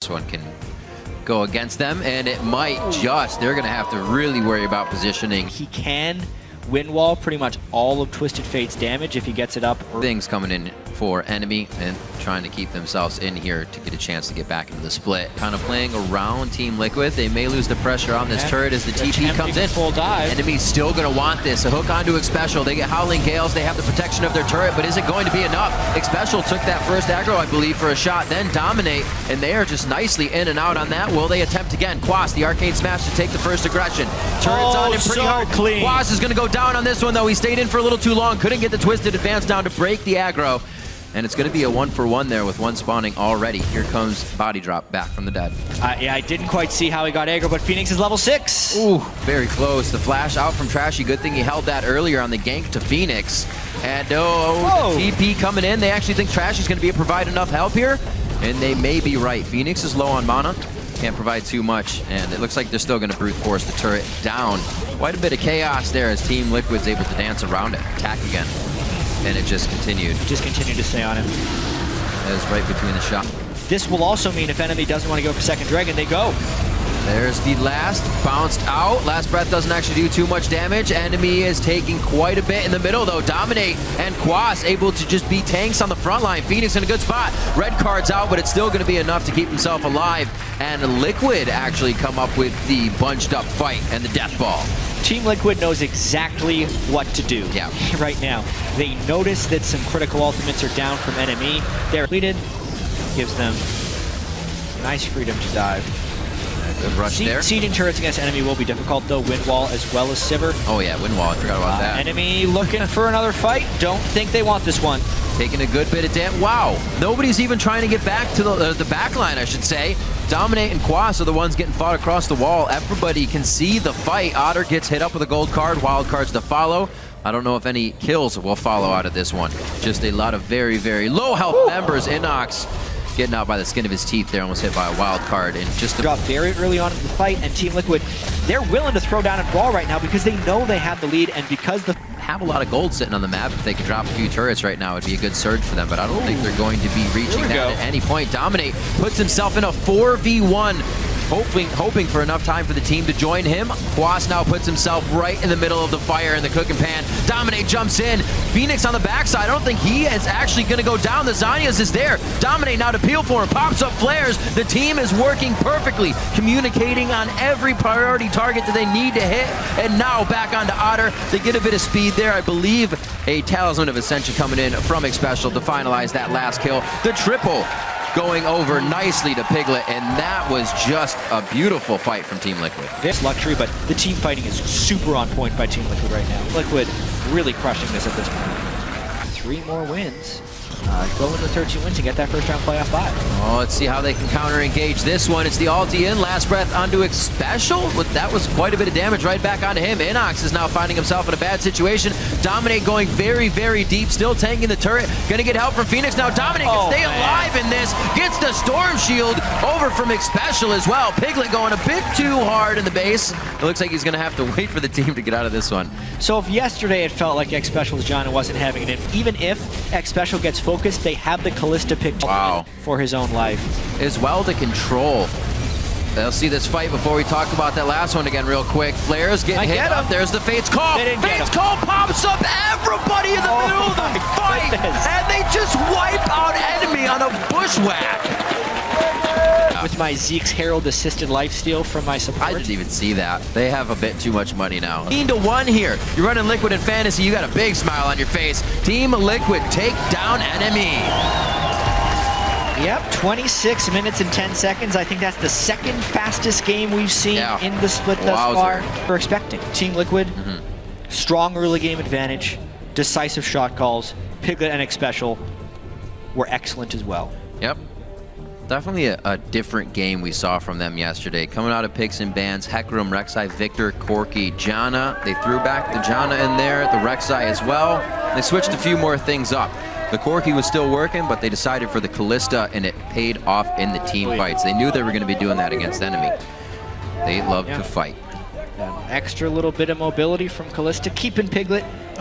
This one can go against them, and it might just. They're going to have to really worry about positioning. He can win wall pretty much all of Twisted Fate's damage if he gets it up. Things coming in for NME and trying to keep themselves in here to get a chance to get back into the split. Kind of playing around Team Liquid. They may lose the pressure on this turret as the TP comes in. Full dive. NME's still going to want this. A hook onto Xpecial. They get Howling Gales. They have the protection of their turret, but is it going to be enough? Xpecial took that first aggro, I believe, for a shot, then Dominate, and they are just nicely in and out on that. Will they attempt again? Quas, the Arcane Smash to take the first aggression. Turret's on him pretty hard. Clean. Quas is going to go down on this one, though. He stayed in for a little too long. Couldn't get the Twisted advance down to break the aggro. And it's going to be a 1-for-1 there with one spawning already. Here comes Body Drop back from the dead. Yeah, I didn't quite see how he got aggro, but Phoenix is level 6. Ooh, very close. The flash out from Trashy. Good thing he held that earlier on the gank to Phoenix. And the TP coming in. They actually think Trashy's going to provide enough help here. And they may be right. Phoenix is low on mana. Can't provide too much. And it looks like they're still going to brute force the turret down. Quite a bit of chaos there as Team Liquid's able to dance around it. Attack again. And it just continued. Just continued to stay on him. That was right between the shot. This will also mean if NME doesn't want to go for second dragon, they go. There's the last, bounced out. Last breath doesn't actually do too much damage. NME is taking quite a bit in the middle though. Dominate and Quas able to just be tanks on the front line. Phoenix in a good spot. Red card's out, but it's still going to be enough to keep himself alive. And Liquid actually come up with the bunched up fight and the death ball. Team Liquid knows exactly what to do right now. They notice that some critical ultimates are down from NME. They're completed. Gives them nice freedom to dive. Good rush there. Sieging turrets against NME will be difficult though. Wind wall as well as Sivir. Oh yeah, wind wall. I forgot about that. NME looking for another fight. Don't think they want this one. Taking a good bit of damage. Wow, nobody's even trying to get back to the back line, I should say. Dominate and Quas are the ones getting fought across the wall. Everybody can see the fight. Otter gets hit up with a gold card, wild cards to follow. I don't know if any kills will follow out of this one. Just a lot of very, very low health members. Inox getting out by the skin of his teeth there, almost hit by a wild card. And just dropped very early on in the fight, and Team Liquid, they're willing to throw down and brawl right now because they know they have the lead, and because the have a lot of gold sitting on the map. If they could drop a few turrets right now, it'd be a good surge for them, but I don't think they're going to be reaching that at any point. Dominate puts himself in a 4v1, hoping for enough time for the team to join him. Quas now puts himself right in the middle of the fire in the cooking pan. Dominate jumps in. Phoenix on the backside. I don't think he is actually going to go down. The Zanyas is there. Dominate now to peel for him. Pops up flares. The team is working perfectly, communicating on every priority target that they need to hit. And now back onto Otter. They get a bit of speed there. I believe a Talisman of Ascension coming in from Xpecial to finalize that last kill. The triple going over nicely to Piglet, and that was just a beautiful fight from Team Liquid. This luxury, but the team fighting is super on point by Team Liquid right now. Liquid really crushing this at this point. 3 more wins. Go into 13 wins and get that first round playoff bye. Oh, let's see how they can counter-engage this one. It's the ulti in, last breath onto Xpecial. That was quite a bit of damage right back onto him. Inox is now finding himself in a bad situation. Dominate going very, very deep, still tanking the turret. Gonna get help from Phoenix now. Dominate can stay alive in this. Gets the Storm Shield over from Xpecial as well. Piglet going a bit too hard in the base. It looks like he's gonna have to wait for the team to get out of this one. So if yesterday it felt like Xpecial's John wasn't having it in, even if Xpecial gets focused, they have the Kalista picked for his own life. As well to control. They'll see this fight before we talk about that last one again real quick. Flares get hit up. There's the Fate's Call. Fate's Call pops up everybody in the middle of the fight. And they just wipe out enemy on a bushwhack. With my Zeke's Herald assisted lifesteal from my support. I didn't even see that. They have a bit too much money now. 15-1 here. You're running Liquid in Fantasy. You got a big smile on your face. Team Liquid take down NME. Yep, 26 minutes and 10 seconds. I think that's the second fastest game we've seen in the split thus far. We're expecting Team Liquid, strong early game advantage, decisive shot calls. Piglet and Xpecial were excellent as well. Yep. Definitely a different game we saw from them yesterday. Coming out of picks and bans, Hecarim, Rek'Sai, Victor, Corki, Janna. They threw back the Janna in there, the Rek'Sai as well. They switched a few more things up. The Corki was still working, but they decided for the Kalista, and it paid off in the team fights. They knew they were going to be doing that against NME. They love to fight. An extra little bit of mobility from Kalista, keeping Piglet